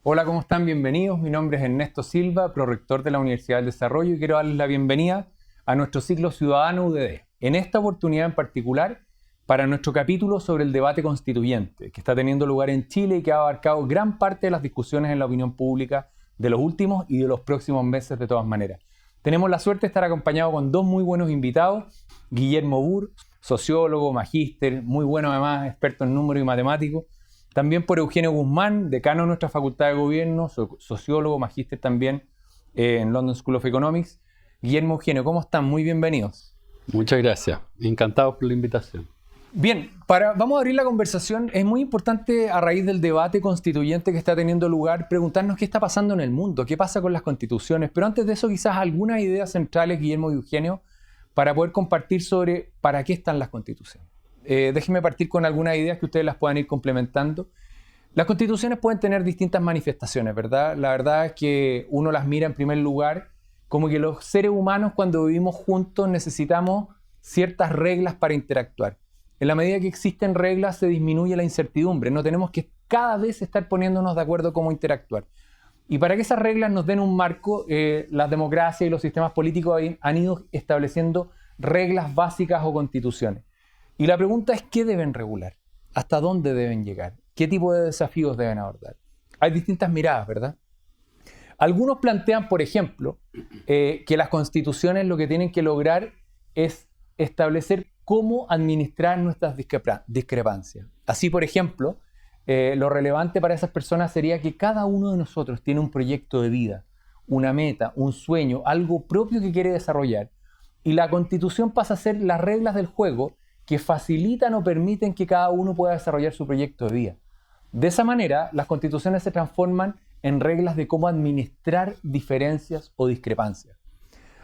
Hola, ¿cómo están? Bienvenidos. Mi nombre es Ernesto Silva, prorector de la Universidad del Desarrollo, y quiero darles la bienvenida a nuestro ciclo Ciudadano UDD. En esta oportunidad en particular, para nuestro capítulo sobre el debate constituyente, que está teniendo lugar en Chile y que ha abarcado gran parte de las discusiones en la opinión pública de los últimos y de los próximos meses de todas maneras. Tenemos la suerte de estar acompañados con dos muy buenos invitados. Guillermo Burr, sociólogo, magíster, muy bueno además, experto en número y matemático. También por Eugenio Guzmán, decano de nuestra Facultad de Gobierno, sociólogo, magíster también en London School of Economics. Guillermo, Eugenio, ¿cómo están? Muy bienvenidos. Muchas gracias. Encantados por la invitación. Bien, vamos a abrir la conversación. Es muy importante, a raíz del debate constituyente que está teniendo lugar, preguntarnos qué está pasando en el mundo, qué pasa con las constituciones. Pero antes de eso, quizás algunas ideas centrales, Guillermo y Eugenio, para poder compartir sobre para qué están las constituciones. Déjenme partir con algunas ideas que ustedes las puedan ir complementando. Las constituciones pueden tener distintas manifestaciones, ¿verdad? La verdad es que uno las mira en primer lugar como que los seres humanos, cuando vivimos juntos, necesitamos ciertas reglas para interactuar. En la medida que existen reglas, se disminuye la incertidumbre. No tenemos que cada vez estar poniéndonos de acuerdo cómo interactuar. Y para que esas reglas nos den un marco, las democracias y los sistemas políticos han ido estableciendo reglas básicas o constituciones. Y la pregunta es, ¿qué deben regular? ¿Hasta dónde deben llegar? ¿Qué tipo de desafíos deben abordar? Hay distintas miradas, ¿verdad? Algunos plantean, por ejemplo, que las constituciones lo que tienen que lograr es establecer cómo administrar nuestras discrepancias. Así, por ejemplo, lo relevante para esas personas sería que cada uno de nosotros tiene un proyecto de vida, una meta, un sueño, algo propio que quiere desarrollar. Y la constitución pasa a ser las reglas del juego que facilitan o permiten que cada uno pueda desarrollar su proyecto de vida. De esa manera, las constituciones se transforman en reglas de cómo administrar diferencias o discrepancias.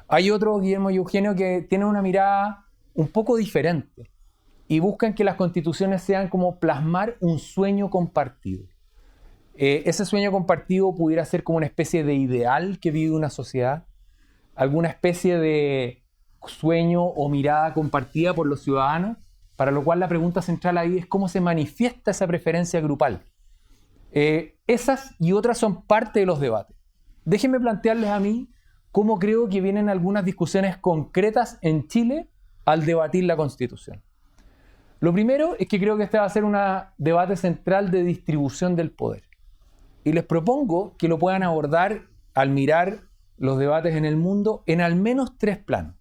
Hay otros, Guillermo y Eugenio, que tienen una mirada un poco diferente y buscan que las constituciones sean como plasmar un sueño compartido. Ese sueño compartido pudiera ser como una especie de ideal que vive una sociedad, alguna especie de sueño o mirada compartida por los ciudadanos, para lo cual la pregunta central ahí es cómo se manifiesta esa preferencia grupal. Esas y otras son parte de los debates. Déjenme plantearles a mí cómo creo que vienen algunas discusiones concretas en Chile al debatir la Constitución. Lo primero es que creo que este va a ser un debate central de distribución del poder. Y les propongo que lo puedan abordar al mirar los debates en el mundo en al menos tres planos.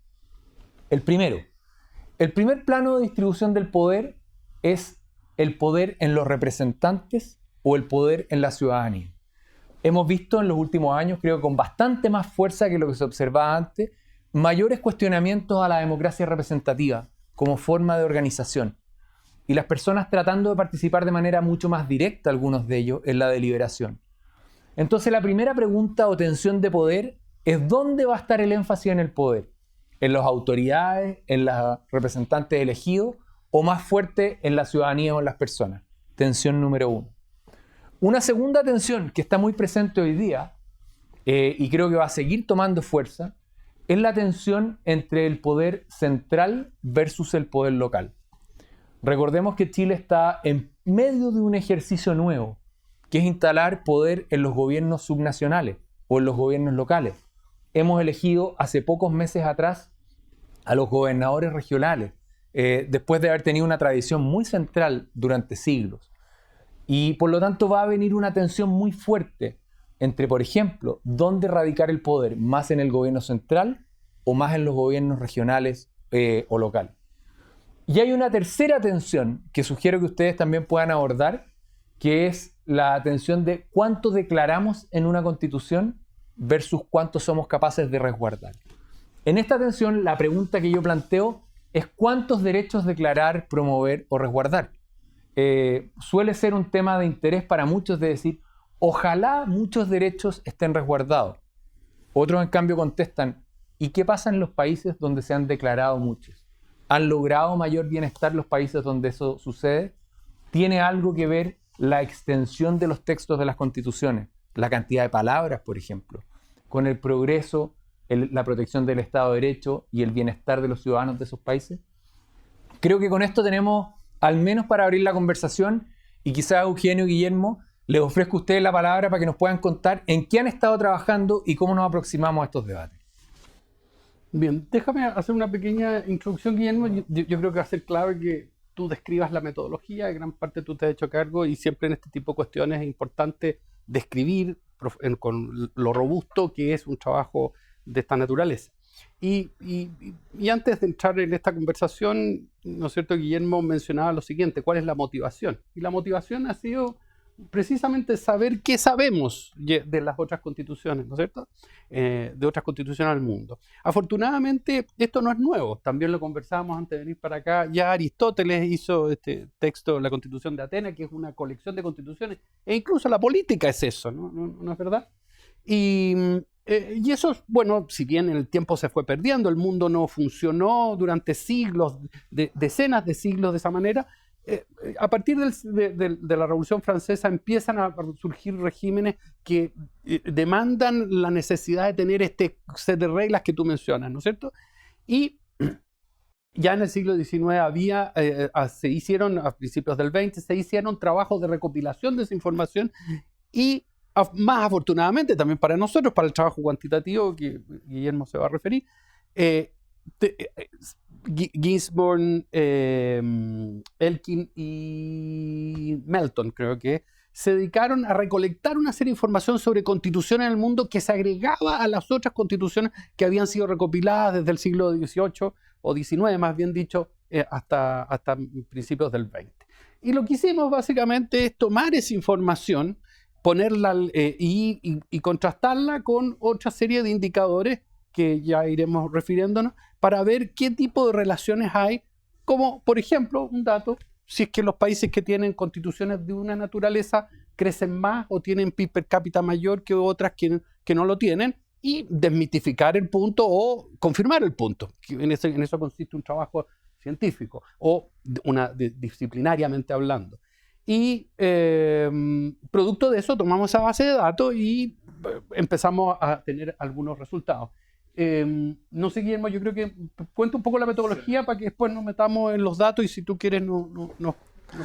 El primer plano de distribución del poder es el poder en los representantes o el poder en la ciudadanía. Hemos visto en los últimos años, creo que con bastante más fuerza que lo que se observaba antes, mayores cuestionamientos a la democracia representativa como forma de organización. Y las personas tratando de participar de manera mucho más directa, algunos de ellos, en la deliberación. Entonces la primera pregunta o tensión de poder es ¿dónde va a estar el énfasis en el poder? ¿En las autoridades, en los representantes elegidos o más fuerte en la ciudadanía o en las personas? Tensión número uno. Una segunda tensión que está muy presente hoy día y creo que va a seguir tomando fuerza es la tensión entre el poder central versus el poder local. Recordemos que Chile está en medio de un ejercicio nuevo, que es instalar poder en los gobiernos subnacionales o en los gobiernos locales. Hemos elegido hace pocos meses atrás a los gobernadores regionales, después de haber tenido una tradición muy central durante siglos. Y por lo tanto va a venir una tensión muy fuerte entre, por ejemplo, dónde radicar el poder, más en el gobierno central o más en los gobiernos regionales o locales. Y hay una tercera tensión que sugiero que ustedes también puedan abordar, que es la tensión de cuánto declaramos en una constitución versus cuánto somos capaces de resguardar. En esta tensión, la pregunta que yo planteo es cuántos derechos declarar, promover o resguardar. Suele ser un tema de interés para muchos de decir, ojalá muchos derechos estén resguardados. Otros, en cambio, contestan, ¿y qué pasa en los países donde se han declarado muchos? ¿Han logrado mayor bienestar los países donde eso sucede? ¿Tiene algo que ver la extensión de los textos de las constituciones, la cantidad de palabras, por ejemplo, con el progreso, la protección del Estado de Derecho y el bienestar de los ciudadanos de esos países? Creo que con esto tenemos, al menos para abrir la conversación, y quizás Eugenio y Guillermo Les ofrezco a ustedes la palabra para que nos puedan contar en qué han estado trabajando y cómo nos aproximamos a estos debates. Bien, déjame hacer una pequeña introducción, Guillermo. Yo creo que va a ser clave que tú describas la metodología, en gran parte tú te has hecho cargo y siempre en este tipo de cuestiones es importante describir con lo robusto que es un trabajo de esta naturaleza. Y antes de entrar en esta conversación, ¿no es cierto? Guillermo mencionaba lo siguiente, ¿cuál es la motivación? Y la motivación ha sido precisamente saber qué sabemos de las otras constituciones, ¿no es cierto? De otras constituciones del mundo. Afortunadamente, esto no es nuevo, también lo conversábamos antes de venir para acá, ya Aristóteles hizo este texto, la Constitución de Atenas, que es una colección de constituciones, e incluso la política es eso, ¿no es verdad? Y eso, bueno, si bien el tiempo se fue perdiendo, el mundo no funcionó durante siglos, decenas de siglos de esa manera, a partir de la Revolución Francesa empiezan a surgir regímenes que demandan la necesidad de tener este set de reglas que tú mencionas, ¿no es cierto? Y ya en el siglo XIX se hicieron, a principios del XX, se hicieron trabajos de recopilación de esa información y más afortunadamente también para nosotros, para el trabajo cuantitativo que Guillermo se va a referir, Gisborne, Elkin y Melton, creo que, se dedicaron a recolectar una serie de información sobre constituciones en el mundo que se agregaba a las otras constituciones que habían sido recopiladas desde el siglo XVIII o XIX, más bien dicho, hasta principios del XX. Y lo que hicimos básicamente es tomar esa información, ponerla y contrastarla con otra serie de indicadores que ya iremos refiriéndonos, para ver qué tipo de relaciones hay, como por ejemplo, un dato, si es que los países que tienen constituciones de una naturaleza crecen más o tienen PIB per cápita mayor que otras que no lo tienen, y desmitificar el punto o confirmar el punto. En eso consiste un trabajo científico o disciplinariamente hablando. Y producto de eso tomamos esa base de datos y empezamos a tener algunos resultados. No sé, Guillermo, yo creo que cuento un poco la metodología para que después nos metamos en los datos y si tú quieres nos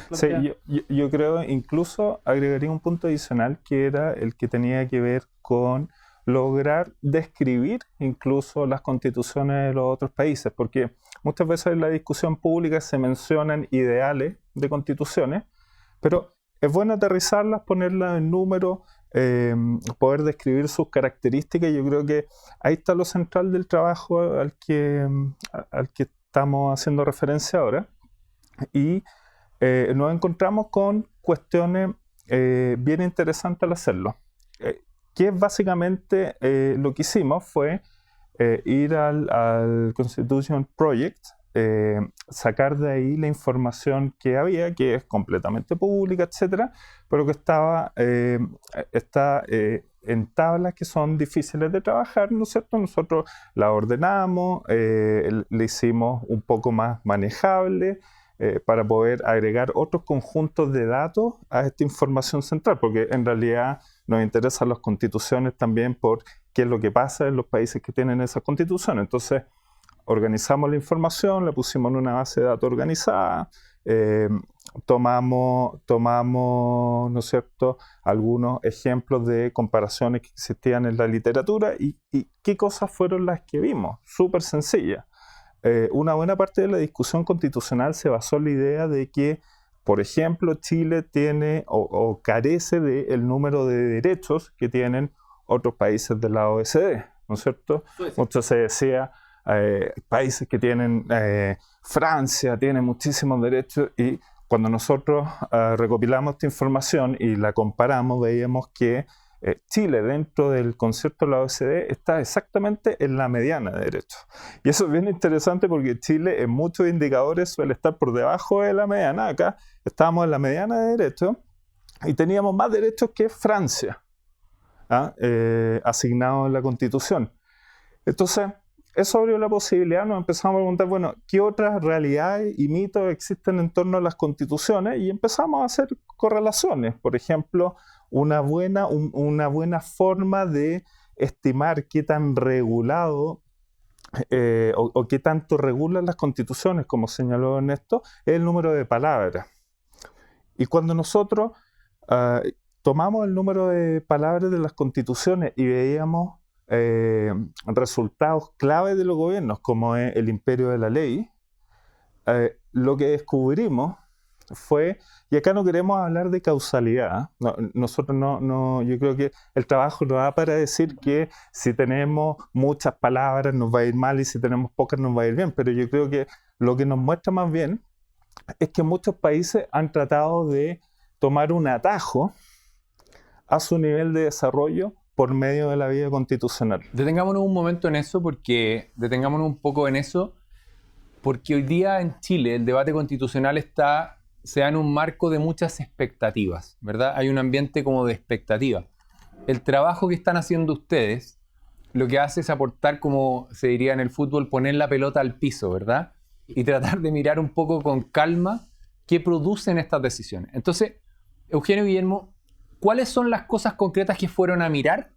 planteas. Sí, yo creo incluso agregaría un punto adicional que era el que tenía que ver con lograr describir incluso las constituciones de los otros países, porque muchas veces en la discusión pública se mencionan ideales de constituciones, pero es bueno aterrizarlas, ponerlas en números, poder describir sus características. Yo creo que ahí está lo central del trabajo al que estamos haciendo referencia ahora. Y nos encontramos con cuestiones bien interesantes al hacerlo. Que básicamente lo que hicimos fue ir al Constitution Project, sacar de ahí la información que había, que es completamente pública, etcétera, pero que está en tablas que son difíciles de trabajar, ¿no es cierto? Nosotros la ordenamos, le hicimos un poco más manejable para poder agregar otros conjuntos de datos a esta información central, porque en realidad nos interesan las constituciones también por qué es lo que pasa en los países que tienen esas constituciones. Entonces, organizamos la información, la pusimos en una base de datos organizada, tomamos, ¿no es cierto?, algunos ejemplos de comparaciones que existían en la literatura y qué cosas fueron las que vimos. Súper sencilla. Una buena parte de la discusión constitucional se basó en la idea de que, por ejemplo, Chile tiene o carece del número de derechos que tienen otros países de la OECD, ¿no es cierto? Mucho se decía, países que tienen, Francia tiene muchísimos derechos, y cuando nosotros recopilamos esta información y la comparamos, veíamos que Chile, dentro del concepto de la OECD, está exactamente en la mediana de derechos. Y eso es bien interesante porque Chile en muchos indicadores suele estar por debajo de la mediana. Acá estábamos en la mediana de derechos y teníamos más derechos que Francia, asignados en la Constitución. Entonces, eso abrió la posibilidad, nos empezamos a preguntar, bueno, ¿qué otras realidades y mitos existen en torno a las constituciones? Y empezamos a hacer correlaciones. Por ejemplo, una buena forma de estimar qué tan regulado o qué tanto regulan las constituciones, como señaló Ernesto, es el número de palabras. Y cuando nosotros tomamos el número de palabras de las constituciones y veíamos resultados clave de los gobiernos, como es el imperio de la ley, lo que descubrimos fue, y acá no queremos hablar de causalidad, nosotros yo creo que el trabajo no va para decir que si tenemos muchas palabras nos va a ir mal y si tenemos pocas nos va a ir bien, pero yo creo que lo que nos muestra más bien es que muchos países han tratado de tomar un atajo a su nivel de desarrollo por medio de la vía constitucional. Detengámonos un momento en eso, porque hoy día en Chile el debate constitucional se da en un marco de muchas expectativas, ¿verdad? Hay un ambiente como de expectativa. El trabajo que están haciendo ustedes, lo que hace es aportar, como se diría en el fútbol, poner la pelota al piso, ¿verdad? Y tratar de mirar un poco con calma qué producen estas decisiones. Entonces, Eugenio y Guillermo, ¿cuáles son las cosas concretas que fueron a mirar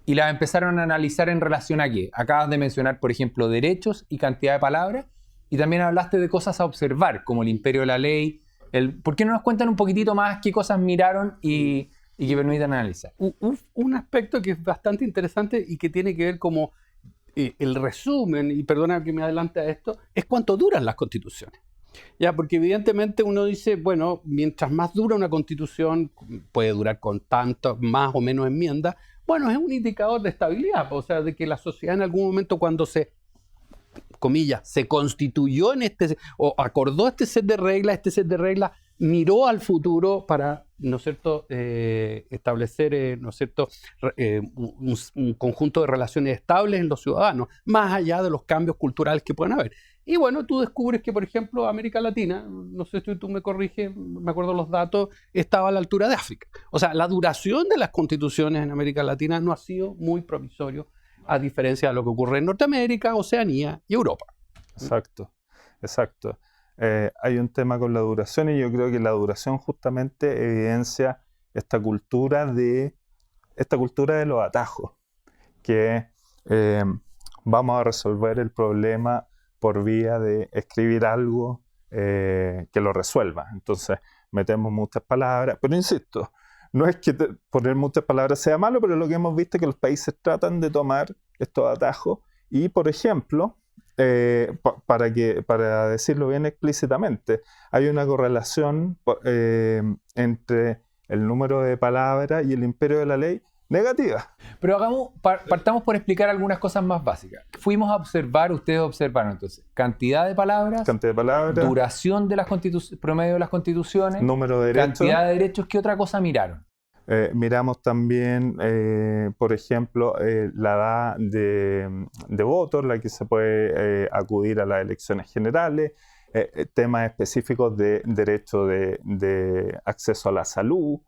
y las empezaron a analizar en relación a qué? Acabas de mencionar, por ejemplo, derechos y cantidad de palabras, y también hablaste de cosas a observar, como el imperio de la ley. ¿Por qué no nos cuentan un poquitito más qué cosas miraron y que permitan analizar? Un aspecto que es bastante interesante y que tiene que ver como el resumen, y perdona que me adelante a esto, es cuánto duran las constituciones. Ya, porque evidentemente uno dice, bueno, mientras más dura una constitución, puede durar con tantas, más o menos enmiendas, bueno, es un indicador de estabilidad, o sea, de que la sociedad en algún momento cuando se constituyó o acordó este set de reglas, miró al futuro para, ¿no es cierto?, establecer, ¿no es cierto?, un conjunto de relaciones estables en los ciudadanos, más allá de los cambios culturales que puedan haber. Y bueno, tú descubres que, por ejemplo, América Latina, no sé si tú me corriges, me acuerdo los datos, estaba a la altura de África. O sea, la duración de las constituciones en América Latina no ha sido muy promisorio, a diferencia de lo que ocurre en Norteamérica, Oceanía y Europa. Exacto. Hay un tema con la duración y yo creo que la duración justamente evidencia esta cultura de los atajos, que vamos a resolver el problema por vía de escribir algo que lo resuelva. Entonces metemos muchas palabras, pero insisto, no es que poner muchas palabras sea malo, pero lo que hemos visto es que los países tratan de tomar estos atajos y, por ejemplo, para decirlo bien explícitamente, hay una correlación entre el número de palabras y el imperio de la ley negativa. Pero partamos por explicar algunas cosas más básicas. Fuimos a observar, ustedes observaron entonces, cantidad de palabras, duración de las promedio de las constituciones, número de derechos, cantidad de derechos. ¿Qué otra cosa miraron? Miramos también, por ejemplo, la edad de voto, la que se puede acudir a las elecciones generales, temas específicos de derecho de acceso a la salud,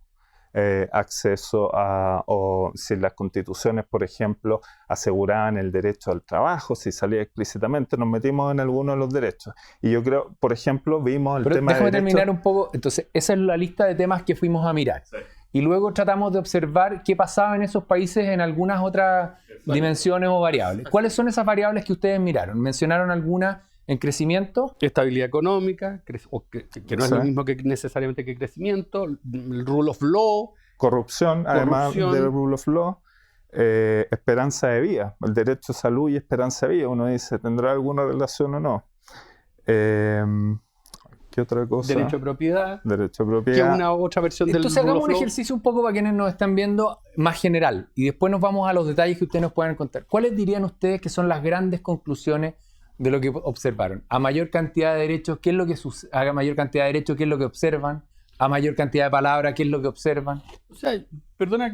acceso o si las constituciones, por ejemplo, aseguraban el derecho al trabajo, si salía explícitamente, nos metimos en algunos de los derechos. Y yo creo, por ejemplo, vimos el tema de déjame terminar un poco. Entonces, esa es la lista de temas que fuimos a mirar. Sí. Y luego tratamos de observar qué pasaba en esos países en algunas otras dimensiones o variables. ¿Cuáles son esas variables que ustedes miraron? ¿Mencionaron algunas en crecimiento? Estabilidad económica, que no es lo mismo que necesariamente que crecimiento, el rule of law. Corrupción, además del rule of law. Esperanza de vida, el derecho a salud y esperanza de vida. Uno dice, ¿tendrá alguna relación o no? ¿Qué otra cosa? Derecho a propiedad. Derecho a propiedad. Que es una otra versión del rule of law. Entonces hagamos un ejercicio un poco para quienes nos están viendo más general y después nos vamos a los detalles que ustedes nos puedan contar. ¿Cuáles dirían ustedes que son las grandes conclusiones de lo que observaron? A mayor cantidad de derechos, ¿qué es lo que a mayor cantidad de derechos, qué es lo que observan? A mayor cantidad de palabras, ¿qué es lo que observan? O sea, perdona,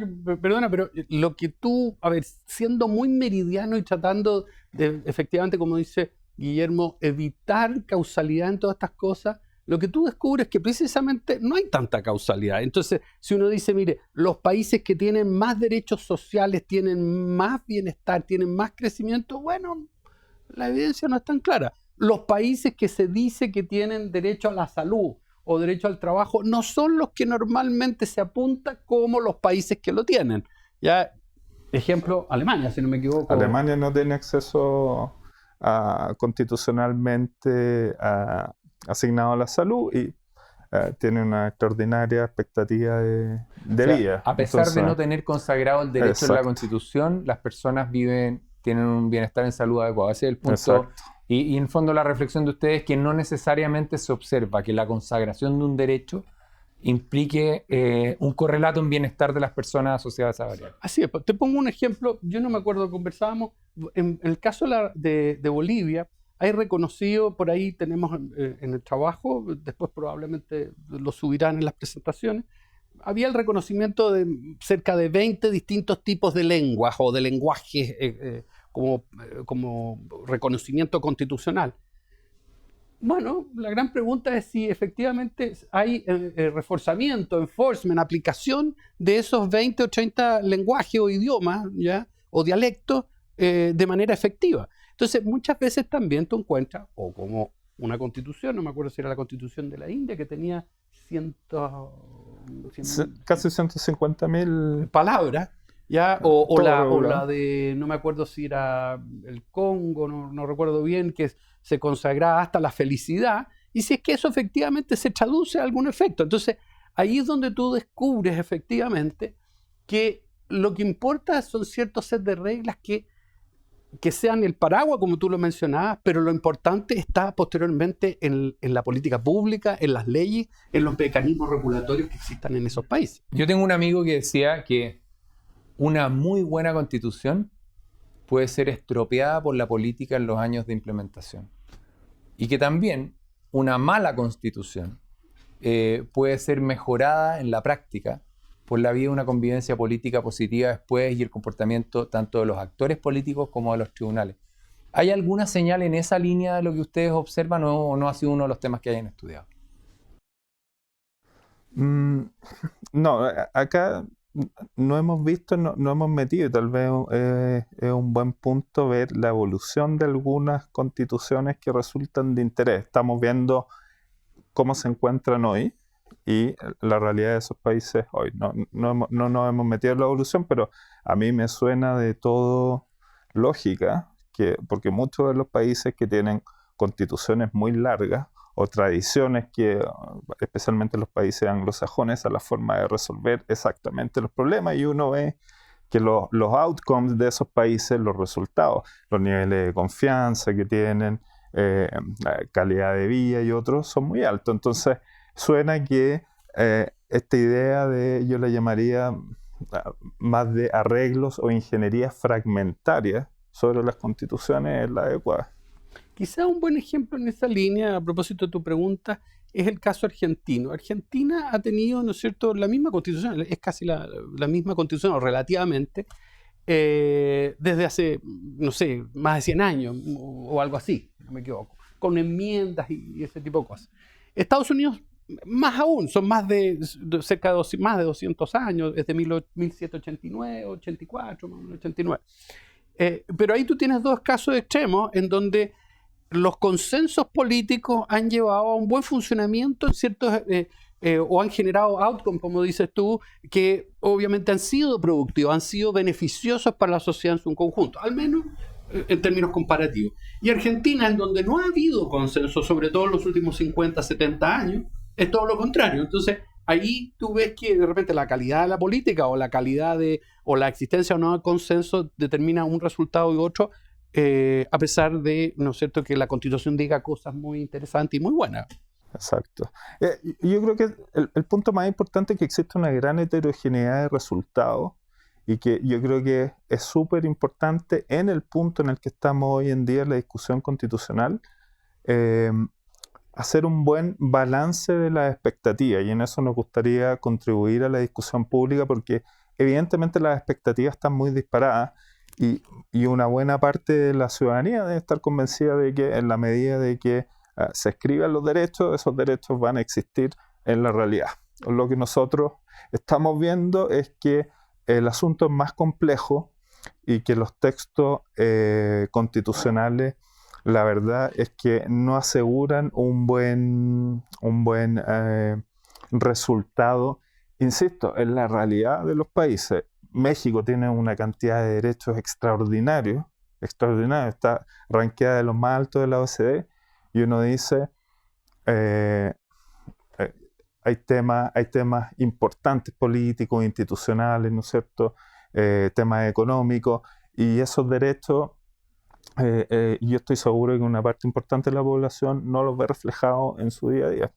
pero lo que tú, siendo muy meridiano y tratando de, efectivamente, como dice Guillermo, evitar causalidad en todas estas cosas, lo que tú descubres es que precisamente no hay tanta causalidad. Entonces, si uno dice, mire, los países que tienen más derechos sociales, tienen más bienestar, tienen más crecimiento, bueno, la evidencia no es tan clara. Los países que se dice que tienen derecho a la salud o derecho al trabajo no son los que normalmente se apunta como los países que lo tienen. Ya, ejemplo, Alemania, si no me equivoco. Alemania no tiene acceso constitucionalmente asignado a la salud y tienen una extraordinaria expectativa de vida. A pesar Entonces, de no tener consagrado el derecho en la exacto. Constitución, las personas tienen un bienestar en salud adecuado. Ese es el punto. Exacto. Y en fondo la reflexión de ustedes es que no necesariamente se observa que la consagración de un derecho implique un correlato en bienestar de las personas asociadas a esa variable. Así es, te pongo un ejemplo, yo no me acuerdo, conversábamos, en el caso de Bolivia, hay reconocido, por ahí tenemos en el trabajo, después probablemente lo subirán en las presentaciones, había el reconocimiento de cerca de 20 distintos tipos de lenguas o de lenguajes como reconocimiento constitucional. Bueno, la gran pregunta es si efectivamente hay reforzamiento, enforcement, aplicación de esos 20 o 30 lenguajes o idiomas, ¿ya? O dialectos de manera efectiva. Entonces, muchas veces también tú encuentras, o como una constitución, no me acuerdo si era la constitución de la India, que tenía casi 150.000 palabras, ¿ya? O todo la de, no me acuerdo si era el Congo, no recuerdo bien, que se consagraba hasta la felicidad, y si es que eso efectivamente se traduce a algún efecto. Entonces, ahí es donde tú descubres efectivamente que lo que importa son ciertos set de reglas que sean el paraguas, como tú lo mencionabas, pero lo importante está posteriormente en la política pública, en las leyes, en los mecanismos regulatorios que existan en esos países. Yo tengo un amigo que decía que una muy buena constitución puede ser estropeada por la política en los años de implementación. Y que también una mala constitución puede ser mejorada en la práctica por la vía de una convivencia política positiva después y el comportamiento tanto de los actores políticos como de los tribunales. ¿Hay alguna señal en esa línea de lo que ustedes observan o no ha sido uno de los temas que hayan estudiado? No, acá no hemos visto, no hemos metido, tal vez es un buen punto ver la evolución de algunas constituciones que resultan de interés. Estamos viendo cómo se encuentran hoy y la realidad de esos países hoy. No nos hemos metido en la evolución, pero a mí me suena de todo lógica, porque muchos de los países que tienen constituciones muy largas o tradiciones que, especialmente los países anglosajones, a la forma de resolver exactamente los problemas, y uno ve que los outcomes de esos países, los resultados, los niveles de confianza que tienen, la calidad de vida y otros son muy altos. Entonces suena que esta idea yo la llamaría más de arreglos o ingeniería fragmentaria sobre las constituciones es la adecuada. Quizá un buen ejemplo en esa línea, a propósito de tu pregunta, es el caso argentino. Argentina ha tenido, ¿no es cierto?, la misma constitución, es casi la misma constitución, o relativamente, desde hace, no sé, más de 100 años, o algo así, no me equivoco, con enmiendas y ese tipo de cosas. Estados Unidos, más aún, son más de 200 años, desde 1789, 84, 89. Pero ahí tú tienes dos casos extremos en donde los consensos políticos han llevado a un buen funcionamiento en ciertos, o han generado outcomes, como dices tú, que obviamente han sido productivos, han sido beneficiosos para la sociedad en su conjunto, al menos en términos comparativos. Y Argentina, en donde no ha habido consenso, sobre todo en los últimos 50, 70 años, es todo lo contrario. Entonces, ahí tú ves que de repente la calidad de la política o la calidad o la existencia o no de consenso determina un resultado y otro, a pesar de, ¿no es cierto?, que la Constitución diga cosas muy interesantes y muy buenas. Exacto. Yo creo que el punto más importante es que existe una gran heterogeneidad de resultados y que yo creo que es súper importante en el punto en el que estamos hoy en día en la discusión constitucional, hacer un buen balance de las expectativas, y en eso nos gustaría contribuir a la discusión pública porque evidentemente las expectativas están muy disparadas y una buena parte de la ciudadanía debe estar convencida de que en la medida de que se escriban los derechos, esos derechos van a existir en la realidad. Lo que nosotros estamos viendo es que el asunto es más complejo y que los textos constitucionales, la verdad es que no aseguran un buen resultado, insisto, en la realidad de los países. México tiene una cantidad de derechos extraordinarios, está rankeada de los más altos de la OCDE, y uno dice, temas importantes políticos, institucionales, ¿no es cierto? Temas económicos, y esos derechos, yo estoy seguro que una parte importante de la población no los ve reflejados en su día a día.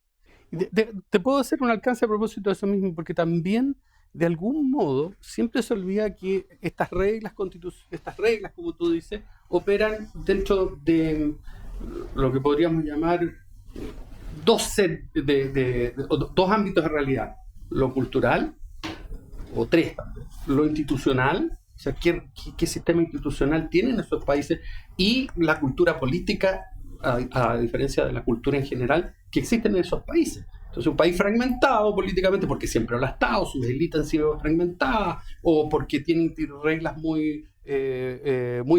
Te puedo hacer un alcance a propósito de eso mismo, porque también, de algún modo, siempre se olvida que estas reglas, como tú dices, operan dentro de lo que podríamos llamar dos ámbitos de realidad: lo cultural, o tres, lo institucional, o sea, qué sistema institucional tienen esos países, y la cultura política, a diferencia de la cultura en general que existen en esos países. Entonces, un país fragmentado políticamente porque siempre lo ha estado, sus élites han sido fragmentadas, o porque tienen reglas muy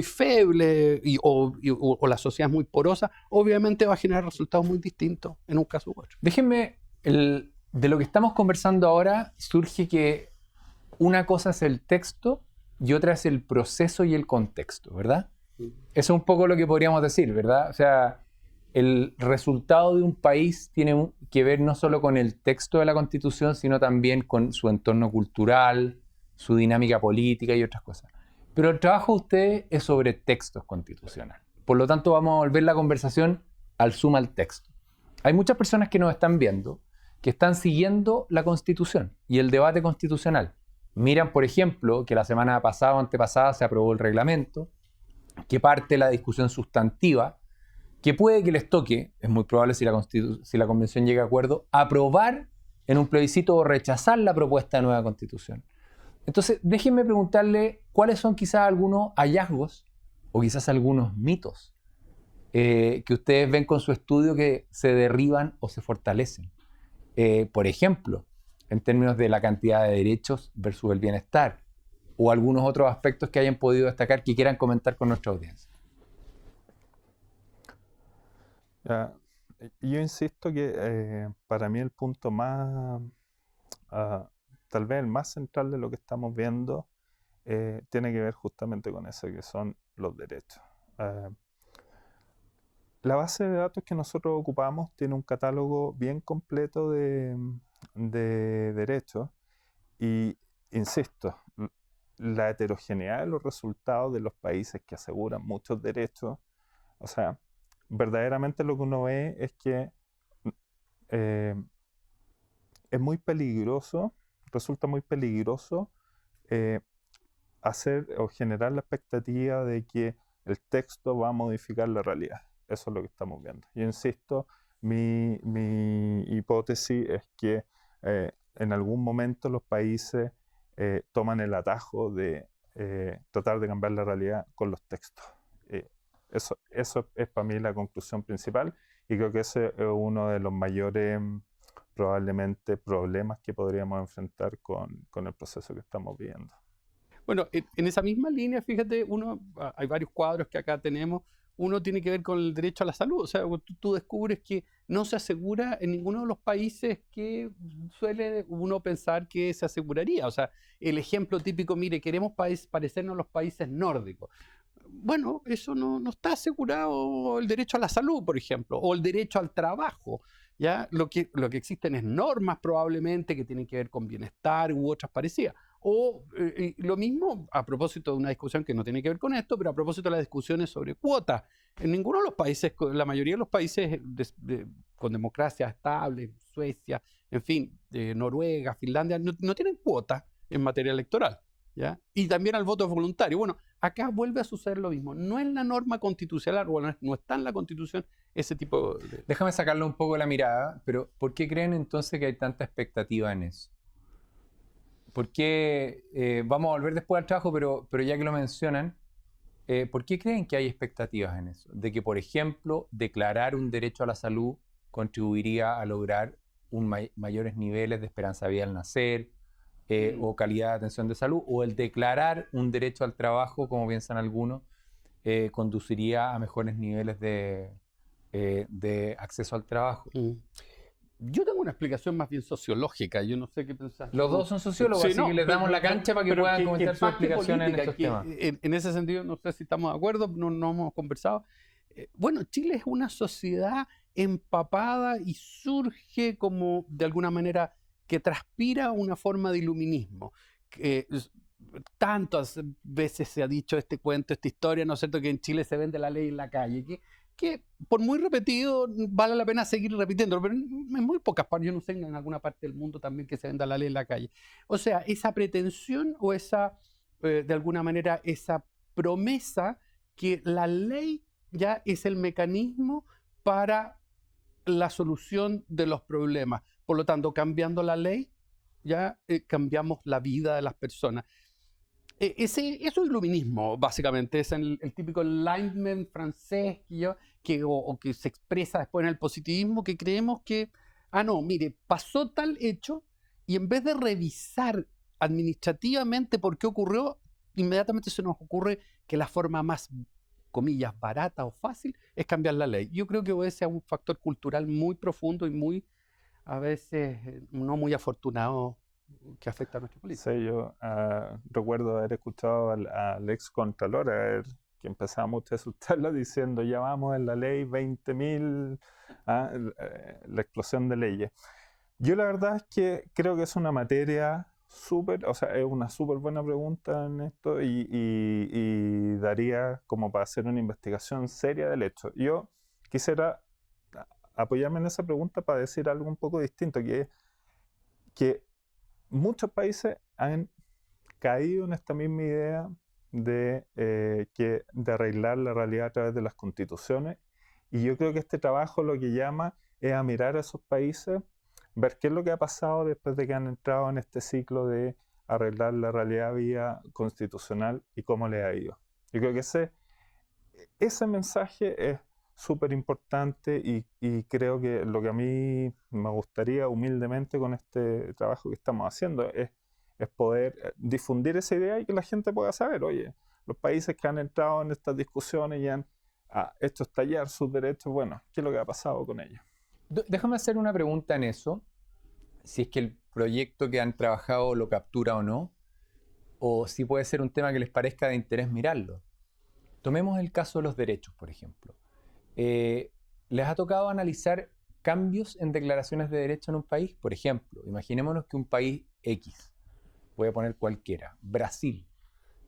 febles, o la sociedad es muy porosa, obviamente va a generar resultados muy distintos en un caso u otro. Déjenme, de lo que estamos conversando ahora, surge que una cosa es el texto y otra es el proceso y el contexto, ¿verdad? Eso es un poco lo que podríamos decir, ¿verdad? O sea, el resultado de un país tiene que ver no solo con el texto de la Constitución, sino también con su entorno cultural, su dinámica política y otras cosas. Pero el trabajo de ustedes es sobre textos constitucionales. Por lo tanto, vamos a volver la conversación al texto. Hay muchas personas que nos están viendo que están siguiendo la Constitución y el debate constitucional. Miran, por ejemplo, que la semana pasada o antepasada se aprobó el reglamento, que parte de la discusión sustantiva, que puede que les toque, es muy probable si la Convención llega a acuerdo, aprobar en un plebiscito o rechazar la propuesta de nueva Constitución. Entonces, déjenme preguntarle cuáles son quizás algunos hallazgos o quizás algunos mitos que ustedes ven con su estudio que se derriban o se fortalecen. Por ejemplo, en términos de la cantidad de derechos versus el bienestar, o algunos otros aspectos que hayan podido destacar que quieran comentar con nuestra audiencia. Yo insisto que para mí el punto más, tal vez el más central de lo que estamos viendo, tiene que ver justamente con eso, que son los derechos. La base de datos que nosotros ocupamos tiene un catálogo bien completo de derechos, y insisto, la heterogeneidad de los resultados de los países que aseguran muchos derechos, o sea, verdaderamente lo que uno ve es que es muy peligroso, resulta muy peligroso hacer o generar la expectativa de que el texto va a modificar la realidad. Eso es lo que estamos viendo. Yo insisto, mi hipótesis es que en algún momento los países toman el atajo de tratar de cambiar la realidad con los textos. Eso es para mí la conclusión principal, y creo que ese es uno de los mayores probablemente problemas que podríamos enfrentar con el proceso que estamos viviendo. Bueno, en esa misma línea, fíjate, hay varios cuadros que acá tenemos. Uno tiene que ver con el derecho a la salud. O sea, tú descubres que no se asegura en ninguno de los países que suele uno pensar que se aseguraría. O sea, el ejemplo típico, mire, queremos parecernos a los países nórdicos. Bueno, eso no está asegurado el derecho a la salud, por ejemplo, o el derecho al trabajo. ¿Ya? Lo que existen es normas probablemente que tienen que ver con bienestar u otras parecidas. O lo mismo a propósito de una discusión que no tiene que ver con esto, pero a propósito de las discusiones sobre cuotas. En ninguno de los países, la mayoría de los países con democracia estable, Suecia, en fin, Noruega, Finlandia, no tienen cuotas en materia electoral. ¿Ya? Y también al voto voluntario. Bueno, acá vuelve a suceder lo mismo. No es la norma constitucional, bueno, no está en la Constitución ese tipo de... Déjame sacarle un poco la mirada, pero ¿por qué creen entonces que hay tanta expectativa en eso? ¿Por qué, vamos a volver después al trabajo, pero ya que lo mencionan, ¿por qué creen que hay expectativas en eso? De que, por ejemplo, declarar un derecho a la salud contribuiría a lograr mayores niveles de esperanza de vida al nacer, o calidad de atención de salud, o el declarar un derecho al trabajo, como piensan algunos, conduciría a mejores niveles de acceso al trabajo. Yo tengo una explicación más bien sociológica, yo no sé qué pensás. Los dos son sociólogos, así que les damos la cancha para que puedan comentar su explicación en estos temas. En ese sentido, no sé si estamos de acuerdo, no hemos conversado. bueno, Chile es una sociedad empapada y surge como, de alguna manera, que transpira una forma de iluminismo. Tantas veces se ha dicho este cuento, esta historia, ¿no es cierto?, que en Chile se vende la ley en la calle, que por muy repetido vale la pena seguir repitiéndolo, pero en muy pocas partes, yo no sé, en alguna parte del mundo también que se venda la ley en la calle. O sea, esa pretensión o esa, de alguna manera, esa promesa que la ley ya es el mecanismo para la solución de los problemas. Por lo tanto, cambiando la ley, ya cambiamos la vida de las personas. Eso es iluminismo, básicamente. Es el típico enlightenment francés que se expresa después en el positivismo, que creemos que, no, mire, pasó tal hecho y en vez de revisar administrativamente por qué ocurrió, inmediatamente se nos ocurre que la forma más, comillas, barata o fácil es cambiar la ley. Yo creo que ese es un factor cultural muy profundo y muy, a veces, no muy afortunado, que afecta a nuestra política. Sí, yo recuerdo haber escuchado al ex contralor, que empezaba a asustarlo diciendo ya vamos en la ley 20.000, la explosión de leyes. Yo la verdad es que creo que es una materia o sea, es una súper buena pregunta en esto y daría como para hacer una investigación seria del hecho. Yo quisiera apoyarme en esa pregunta para decir algo un poco distinto, que muchos países han caído en esta misma idea de arreglar la realidad a través de las constituciones, y yo creo que este trabajo lo que llama es a mirar a esos países, ver qué es lo que ha pasado después de que han entrado en este ciclo de arreglar la realidad vía constitucional y cómo le ha ido. Yo creo que ese mensaje es súper importante y creo que lo que a mí me gustaría humildemente con este trabajo que estamos haciendo es poder difundir esa idea y que la gente pueda saber, oye, los países que han entrado en estas discusiones y han hecho estallar sus derechos, bueno, ¿qué es lo que ha pasado con ellos? Déjame hacer una pregunta en eso, si es que el proyecto que han trabajado lo captura o no, o si puede ser un tema que les parezca de interés mirarlo. Tomemos el caso de los derechos, por ejemplo. ¿Les ha tocado analizar cambios en declaraciones de derechos en un país? Por ejemplo, imaginémonos que un país X, voy a poner cualquiera, Brasil,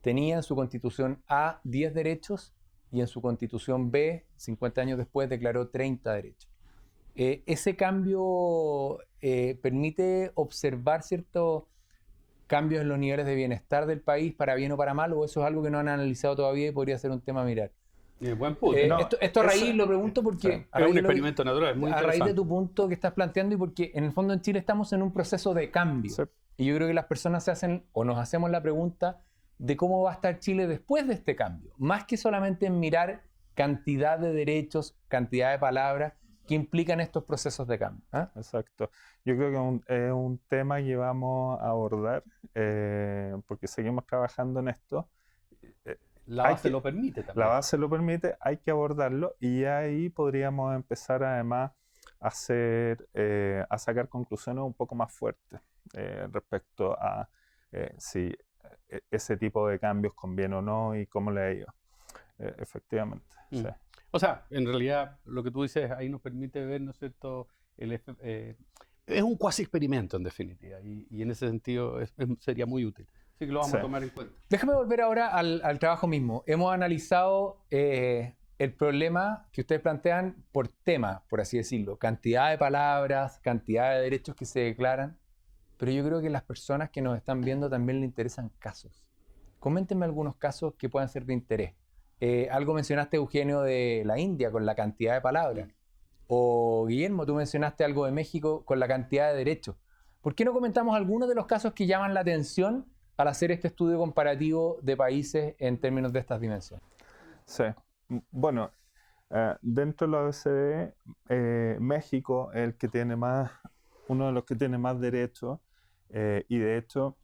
tenía en su constitución A 10 derechos y en su constitución B, 50 años después, declaró 30 derechos. ¿Ese cambio permite observar ciertos cambios en los niveles de bienestar del país para bien o para mal, o eso es algo que no han analizado todavía y podría ser un tema a mirar? Buen punto. Esto a raíz, lo pregunto porque... Sí, es un experimento natural, es muy interesante. A raíz de tu punto que estás planteando y porque en el fondo en Chile estamos en un proceso de cambio. Sí. Y yo creo que las personas se hacen o nos hacemos la pregunta de cómo va a estar Chile después de este cambio. Más que solamente en mirar cantidad de derechos, cantidad de palabras que implican estos procesos de cambio. Exacto. Yo creo que es un tema que vamos a abordar porque seguimos trabajando en esto. La base lo permite también. La base lo permite, hay que abordarlo y ahí podríamos empezar además a sacar conclusiones un poco más fuertes respecto a si ese tipo de cambios conviene o no y cómo le ha ido. Efectivamente. Sí. O sea, en realidad lo que tú dices ahí nos permite ver, ¿no es cierto? Es un cuasi experimento en definitiva y en ese sentido sería muy útil. Así que lo vamos a tomar en cuenta. Déjame volver ahora al trabajo mismo. Hemos analizado el problema que ustedes plantean por tema, por así decirlo. Cantidad de palabras, cantidad de derechos que se declaran. Pero yo creo que a las personas que nos están viendo también les interesan casos. Coméntenme algunos casos que puedan ser de interés. Algo mencionaste, Eugenio, de la India con la cantidad de palabras. O Guillermo, tú mencionaste algo de México con la cantidad de derechos. ¿Por qué no comentamos algunos de los casos que llaman la atención al hacer este estudio comparativo de países en términos de estas dimensiones? Sí. Bueno, dentro de la OECD, México es el que tiene uno de los que tiene más derechos y de hecho,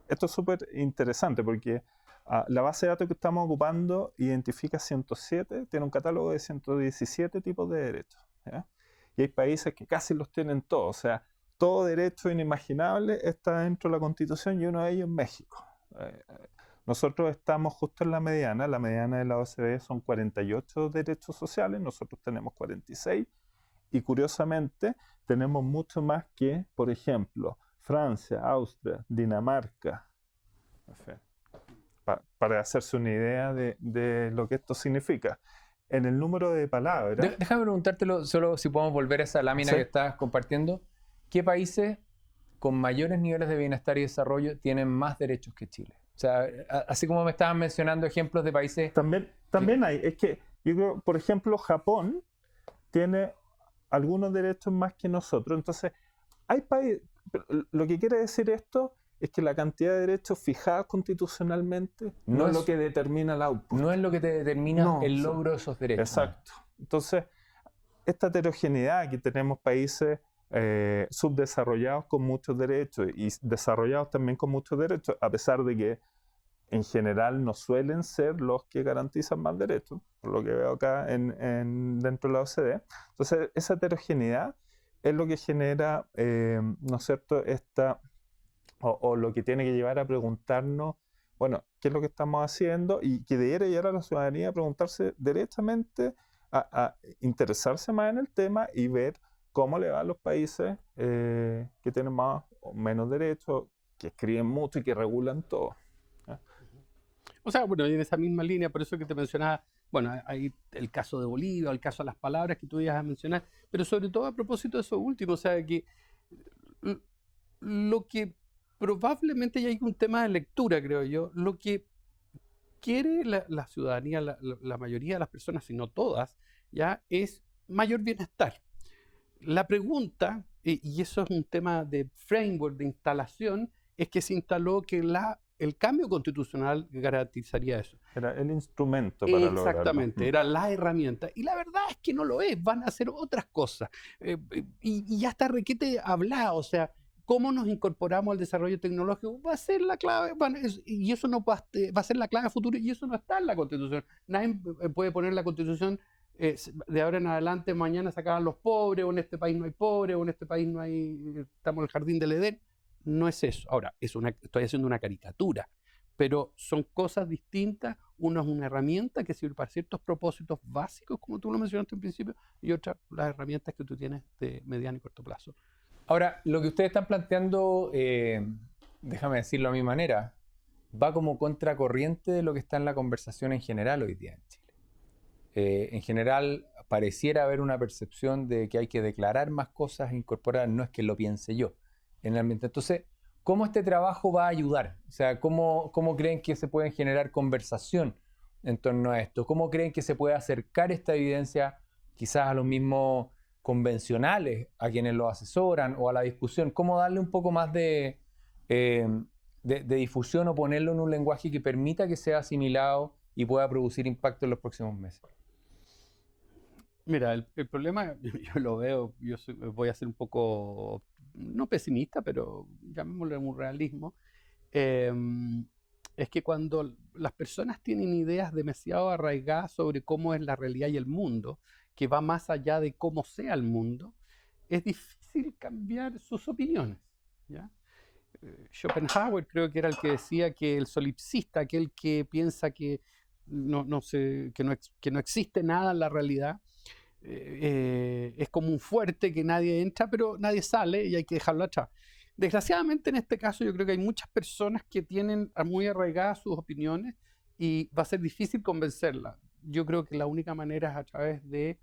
esto es súper interesante porque la base de datos que estamos ocupando identifica 107, tiene un catálogo de 117 tipos de derechos, ¿ya? Y hay países que casi los tienen todos, o sea, todo derecho inimaginable está dentro de la Constitución y uno de ellos es México. Nosotros estamos justo en la mediana de la OCDE son 48 derechos sociales, nosotros tenemos 46, y curiosamente tenemos mucho más que, por ejemplo, Francia, Austria, Dinamarca, para hacerse una idea de lo que esto significa. En el número de palabras... Déjame preguntártelo, solo si podemos volver a esa lámina que estás compartiendo. ¿Qué países con mayores niveles de bienestar y desarrollo tienen más derechos que Chile? O sea, así como me estaban mencionando ejemplos de países... También hay, es que yo creo, por ejemplo, Japón tiene algunos derechos más que nosotros. Entonces, hay países... Lo que quiere decir esto es que la cantidad de derechos fijados constitucionalmente no es lo que determina el output. No es lo que te determina el logro de esos derechos. Exacto. Entonces, esta heterogeneidad que tenemos países subdesarrollados con muchos derechos y desarrollados también con muchos derechos, a pesar de que en general no suelen ser los que garantizan más derechos, por lo que veo acá dentro de la OCDE. Entonces, esa heterogeneidad es lo que genera, ¿no es cierto?, o lo que tiene que llevar a preguntarnos, bueno, ¿qué es lo que estamos haciendo? Y que debiera llevar a la ciudadanía a preguntarse directamente, a interesarse más en el tema y ver cómo le va a los países que tienen más o menos derechos, que escriben mucho y que regulan todo. O sea, bueno, en esa misma línea, por eso que te mencionaba, bueno, hay el caso de Bolivia, el caso de las palabras que tú ibas a mencionar, pero sobre todo a propósito de eso último, o sea, que lo que probablemente ya hay un tema de lectura, creo yo, lo que quiere la ciudadanía, la mayoría de las personas, si no todas, ya es mayor bienestar. La pregunta, y eso es un tema de framework, de instalación, es que se instaló que el cambio constitucional garantizaría eso. Era el instrumento para lograrlo. Exactamente, era la herramienta. Y la verdad es que no lo es, van a hacer otras cosas. Y ya está requete hablado, o sea, cómo nos incorporamos al desarrollo tecnológico va a ser la clave, y eso no va a ser la clave futuro, y eso no está en la Constitución. Nadie puede poner la Constitución de ahora en adelante, mañana se acaban los pobres, o en este país no hay pobres, o en este país no hay, estamos en el jardín del Edén. No es eso. Ahora, estoy haciendo una caricatura, pero son cosas distintas. Uno es una herramienta que sirve para ciertos propósitos básicos, como tú lo mencionaste en principio, y otra, las herramientas que tú tienes de mediano y corto plazo. Ahora, lo que ustedes están planteando, déjame decirlo a mi manera, va como contracorriente de lo que está en la conversación en general hoy día en Chile. En general, pareciera haber una percepción de que hay que declarar más cosas e incorporar, no es que lo piense yo, en el ambiente. Entonces, ¿cómo este trabajo va a ayudar? O sea, ¿cómo creen que se puede generar conversación en torno a esto? ¿Cómo creen que se puede acercar esta evidencia quizás a los mismos convencionales, a quienes lo asesoran o a la discusión? ¿Cómo darle un poco más de difusión o ponerlo en un lenguaje que permita que sea asimilado y pueda producir impacto en los próximos meses? Mira, el problema, yo lo veo, voy a ser un poco, no pesimista, pero llamémosle un realismo, es que cuando las personas tienen ideas demasiado arraigadas sobre cómo es la realidad y el mundo, que va más allá de cómo sea el mundo, es difícil cambiar sus opiniones, ¿ya? Schopenhauer creo que era el que decía que el solipsista, aquel que piensa que no existe nada en la realidad, es como un fuerte que nadie entra, pero nadie sale y hay que dejarlo atrás. Desgraciadamente en este caso yo creo que hay muchas personas que tienen muy arraigadas sus opiniones y va a ser difícil convencerlas. Yo creo que la única manera es a través de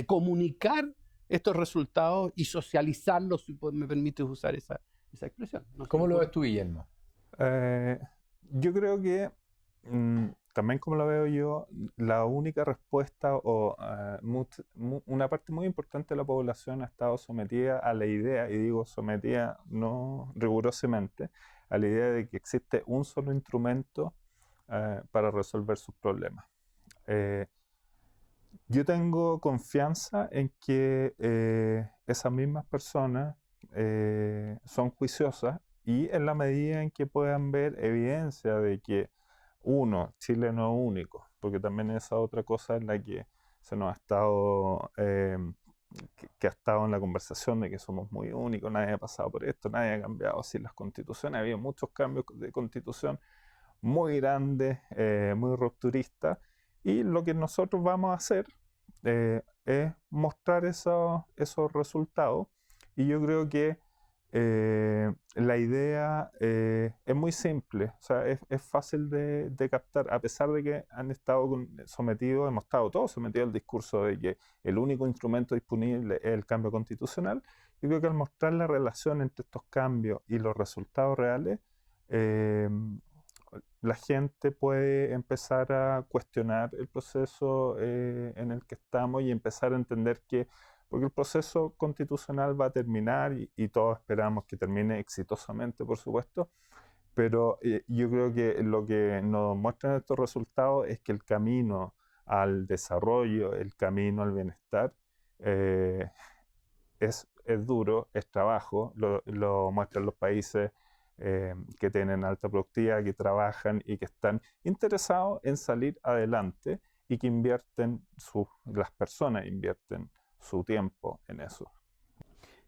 comunicar estos resultados y socializarlos, si me permites usar esa expresión. No sé. ¿Cómo lo ves tú, Guillermo? Yo creo que también como lo veo yo, la única respuesta o una parte muy importante de la población ha estado sometida a la idea, y digo sometida no rigurosamente, a la idea de que existe un solo instrumento para resolver sus problemas. Yo tengo confianza en que esas mismas personas son juiciosas y en la medida en que puedan ver evidencia de que Chile no es único, porque también esa otra cosa en la que se nos ha estado que ha estado en la conversación de que somos muy únicos, nadie ha pasado por esto, nadie ha cambiado así las constituciones, había muchos cambios de constitución muy grandes, muy rupturistas, y lo que nosotros vamos a hacer es mostrar esos resultados, y yo creo que la idea es muy simple, o sea, es fácil de captar, a pesar de que han estado sometidos, hemos estado todos sometidos al discurso de que el único instrumento disponible es el cambio constitucional. Yo creo que al mostrar la relación entre estos cambios y los resultados reales, la gente puede empezar a cuestionar el proceso en el que estamos y empezar a entender que, porque el proceso constitucional va a terminar y todos esperamos que termine exitosamente, por supuesto, pero yo creo que lo que nos muestran estos resultados es que el camino al desarrollo, el camino al bienestar, es duro, es trabajo, lo muestran los países que tienen alta productividad, que trabajan y que están interesados en salir adelante y que invierten, las personas invierten su tiempo en eso.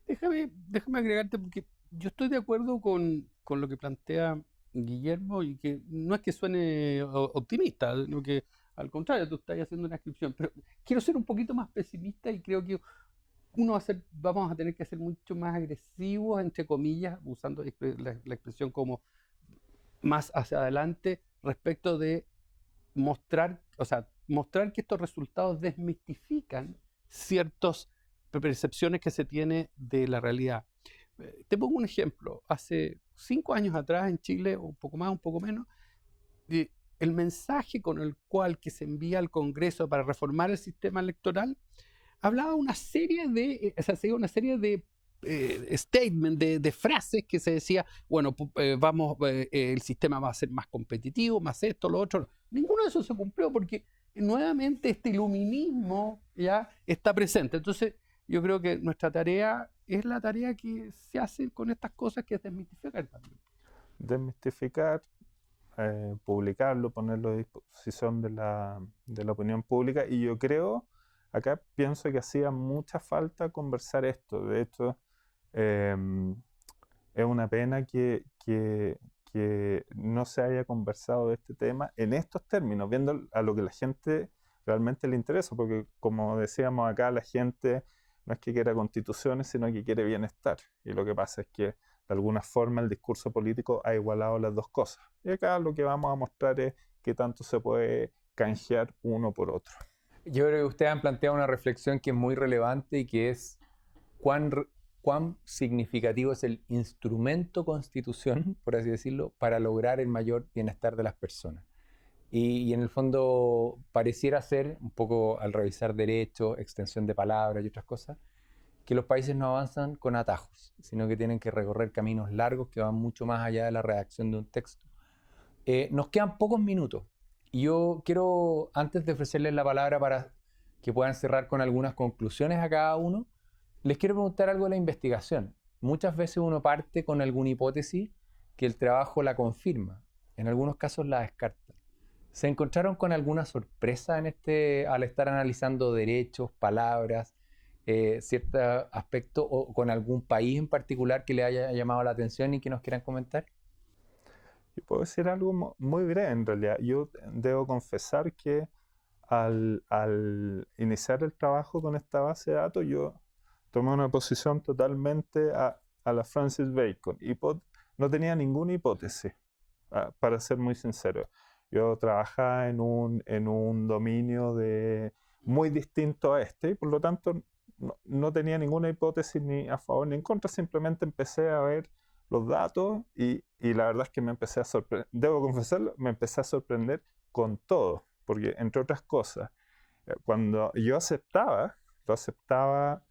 Déjame agregarte, porque yo estoy de acuerdo con lo que plantea Guillermo, y que no es que suene optimista, sino que al contrario, tú estás haciendo una descripción, pero quiero ser un poquito más pesimista y creo que vamos a tener que ser mucho más agresivos, entre comillas, usando la expresión como más hacia adelante, respecto de mostrar que estos resultados desmistifican ciertas percepciones que se tiene de la realidad. Te pongo un ejemplo. Hace 5 años atrás en Chile, un poco más, un poco menos, el mensaje con el cual que se envía al Congreso para reformar el sistema electoral hablaba una serie de statements, de frases que se decía, bueno, el sistema va a ser más competitivo, más esto, lo otro. Ninguno de eso se cumplió porque nuevamente este iluminismo ya está presente. Entonces, yo creo que nuestra tarea es la tarea que se hace con estas cosas, que es desmitificar también. Desmitificar, publicarlo, ponerlo a disposición de la opinión pública, y yo creo, acá pienso que hacía mucha falta conversar esto. De hecho, es una pena que no se haya conversado de este tema en estos términos, viendo a lo que la gente realmente le interesa, porque como decíamos acá, la gente no es que quiera constituciones, sino que quiere bienestar, y lo que pasa es que de alguna forma el discurso político ha igualado las dos cosas, y acá lo que vamos a mostrar es qué tanto se puede canjear uno por otro. Yo creo que ustedes han planteado una reflexión que es muy relevante, y que es cuán significativo es el instrumento constitución, por así decirlo, para lograr el mayor bienestar de las personas. Y en el fondo pareciera ser, un poco al revisar derechos, extensión de palabras y otras cosas, que los países no avanzan con atajos, sino que tienen que recorrer caminos largos que van mucho más allá de la redacción de un texto. Nos quedan pocos minutos, y yo quiero, antes de ofrecerles la palabra para que puedan cerrar con algunas conclusiones a cada uno, les quiero preguntar algo de la investigación. Muchas veces uno parte con alguna hipótesis que el trabajo la confirma, en algunos casos la descarta. ¿Se encontraron con alguna sorpresa al estar analizando derechos, palabras, cierto aspecto, o con algún país en particular que le haya llamado la atención y que nos quieran comentar? Yo puedo decir algo muy breve en realidad. Yo debo confesar que al iniciar el trabajo con esta base de datos, yo tomé una posición totalmente a la Francis Bacon. No tenía ninguna hipótesis, para ser muy sincero. Yo trabajaba en un dominio muy distinto a este, y por lo tanto no tenía ninguna hipótesis ni a favor ni en contra. Simplemente empecé a ver los datos y la verdad es que me empecé a sorprender. Debo confesarlo, me empecé a sorprender con todo, porque entre otras cosas, cuando yo lo aceptaba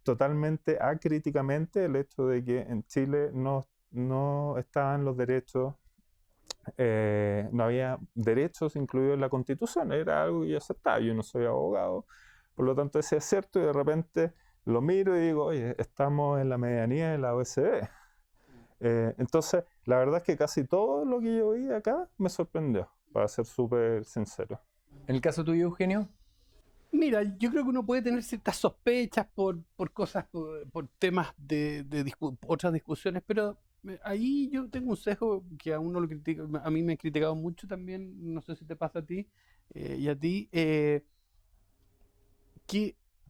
totalmente acríticamente, el hecho de que en Chile no estaban los derechos, no había derechos incluidos en la Constitución. Era algo que yo aceptaba. Yo no soy abogado, por lo tanto ese es cierto, y de repente lo miro y digo, oye, estamos en la medianía de la OECD. Entonces, la verdad es que casi todo lo que yo vi acá me sorprendió, para ser súper sincero. ¿En el caso tuyo, Eugenio? Mira, yo creo que uno puede tener ciertas sospechas por cosas, por temas otras discusiones, pero ahí yo tengo un sesgo que a uno lo critica, a mí me han criticado mucho también, no sé si te pasa a ti y a ti, que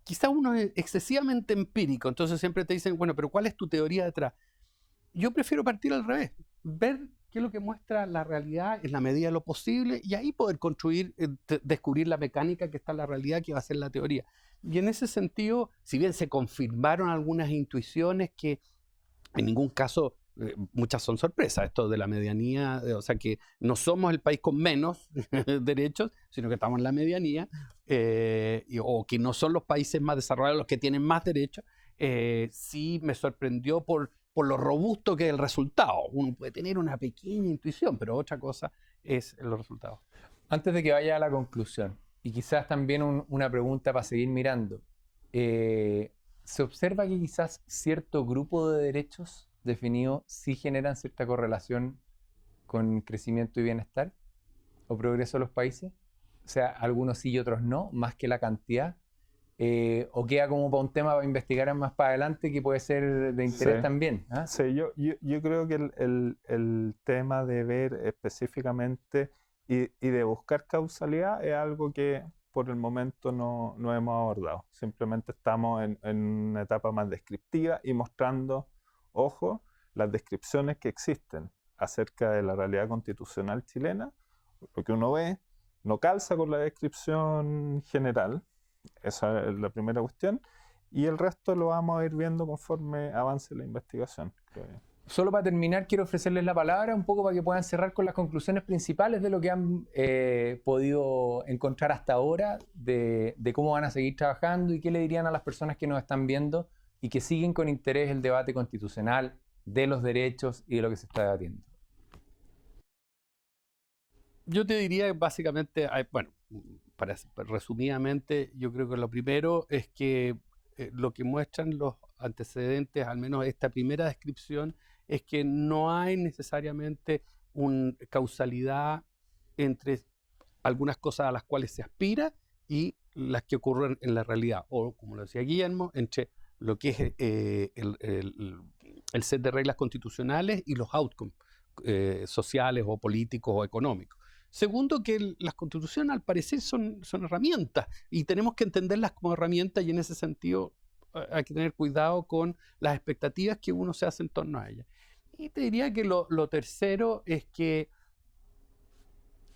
quizá uno es excesivamente empírico, entonces siempre te dicen, bueno, pero ¿cuál es tu teoría detrás? Yo prefiero partir al revés, ver qué es lo que muestra la realidad en la medida de lo posible y ahí poder construir, descubrir la mecánica que está en la realidad que va a ser la teoría. Y en ese sentido, si bien se confirmaron algunas intuiciones que en ningún caso, muchas son sorpresas, esto de la medianía, o sea que no somos el país con menos derechos, sino que estamos en la medianía, o que no son los países más desarrollados los que tienen más derechos, sí me sorprendió por lo robusto que es el resultado. Uno puede tener una pequeña intuición, pero otra cosa es los resultados. Antes de que vaya a la conclusión, y quizás también una pregunta para seguir mirando, se observa que quizás cierto grupo de derechos definidos sí generan cierta correlación con crecimiento y bienestar o progreso de los países. O sea, algunos sí y otros no, más que la cantidad. O queda como para un tema para investigar más para adelante que puede ser de interés también. ¿Ah? Sí, yo creo que el tema de ver específicamente y de buscar causalidad es algo que por el momento no hemos abordado. Simplemente estamos en una etapa más descriptiva y mostrando, ojo, las descripciones que existen acerca de la realidad constitucional chilena. Lo que uno ve no calza con la descripción general. Esa es la primera cuestión. Y el resto lo vamos a ir viendo conforme avance la investigación, creo yo. Solo para terminar, quiero ofrecerles la palabra un poco para que puedan cerrar con las conclusiones principales de lo que han podido encontrar hasta ahora, de cómo van a seguir trabajando y qué le dirían a las personas que nos están viendo y que siguen con interés el debate constitucional de los derechos y de lo que se está debatiendo. Yo te diría básicamente, bueno, resumidamente, yo creo que lo primero es que lo que muestran los antecedentes, al menos esta primera descripción, es que no hay necesariamente una causalidad entre algunas cosas a las cuales se aspira y las que ocurren en la realidad, o como lo decía Guillermo, entre lo que es el set de reglas constitucionales y los outcomes sociales o políticos o económicos. Segundo, que las constituciones al parecer son herramientas y tenemos que entenderlas como herramientas y en ese sentido hay que tener cuidado con las expectativas que uno se hace en torno a ellas. Y te diría que lo tercero es que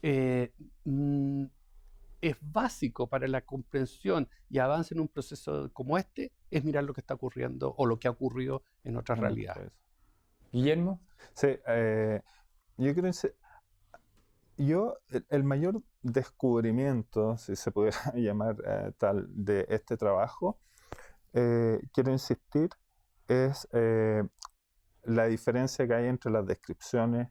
es básico para la comprensión y avance en un proceso como este es mirar lo que está ocurriendo o lo que ha ocurrido en otras realidades. Guillermo. Sí, yo creo que el mayor descubrimiento, si se pudiera llamar tal, de este trabajo, quiero insistir, es la diferencia que hay entre las descripciones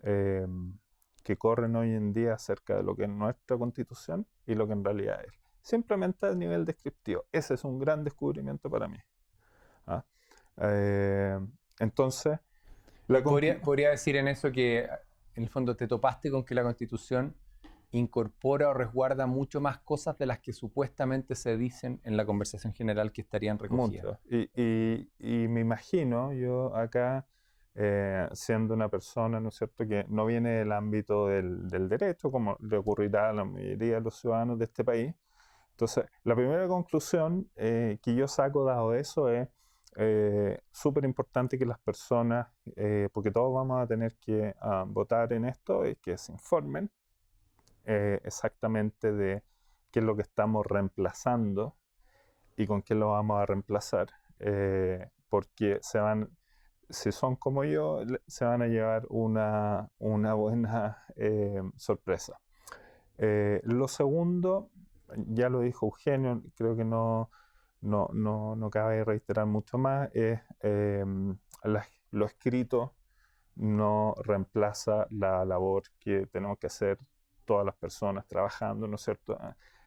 que corren hoy en día acerca de lo que es nuestra Constitución y lo que en realidad es. Simplemente a nivel descriptivo. Ese es un gran descubrimiento para mí. ¿Ah? Entonces... Podría decir en eso que en el fondo te topaste con que la Constitución incorpora o resguarda mucho más cosas de las que supuestamente se dicen en la conversación general que estarían recogidas. Y me imagino, yo acá, siendo una persona, ¿no es cierto?, que no viene del ámbito del derecho, como le ocurrirá a la mayoría de los ciudadanos de este país. Entonces, la primera conclusión que yo saco dado eso es súper importante que las personas, porque todos vamos a tener que votar en esto, y que se informen exactamente de qué es lo que estamos reemplazando y con qué lo vamos a reemplazar, porque si son como yo, se van a llevar una buena sorpresa. Lo segundo, ya lo dijo Eugenio, creo que no cabe reiterar mucho más, es lo escrito no reemplaza la labor que tenemos que hacer todas las personas trabajando, ¿no es cierto?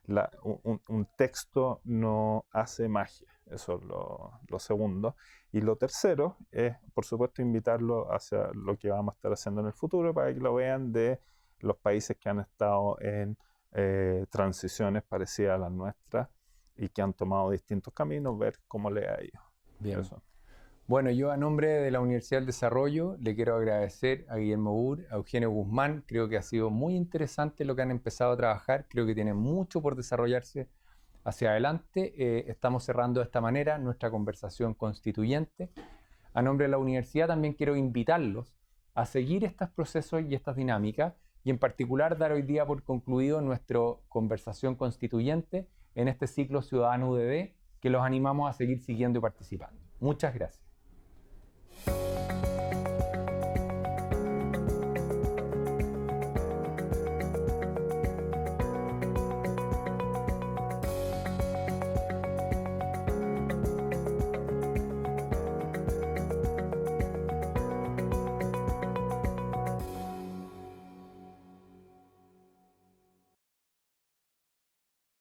Un texto no hace magia, eso es lo segundo. Y lo tercero es, por supuesto, invitarlo hacia lo que vamos a estar haciendo en el futuro para que lo vean de los países que han estado en transiciones parecidas a las nuestras y que han tomado distintos caminos, ver cómo le ha ido. Bien. Eso. Bueno, yo a nombre de la Universidad del Desarrollo le quiero agradecer a Guillermo Bur, a Eugenio Guzmán. Creo que ha sido muy interesante lo que han empezado a trabajar. Creo que tienen mucho por desarrollarse hacia adelante. Estamos cerrando de esta manera nuestra conversación constituyente. A nombre de la universidad también quiero invitarlos a seguir estos procesos y estas dinámicas y en particular dar hoy día por concluido nuestra conversación constituyente en este ciclo Ciudadano UDD que los animamos a seguir siguiendo y participando. Muchas gracias.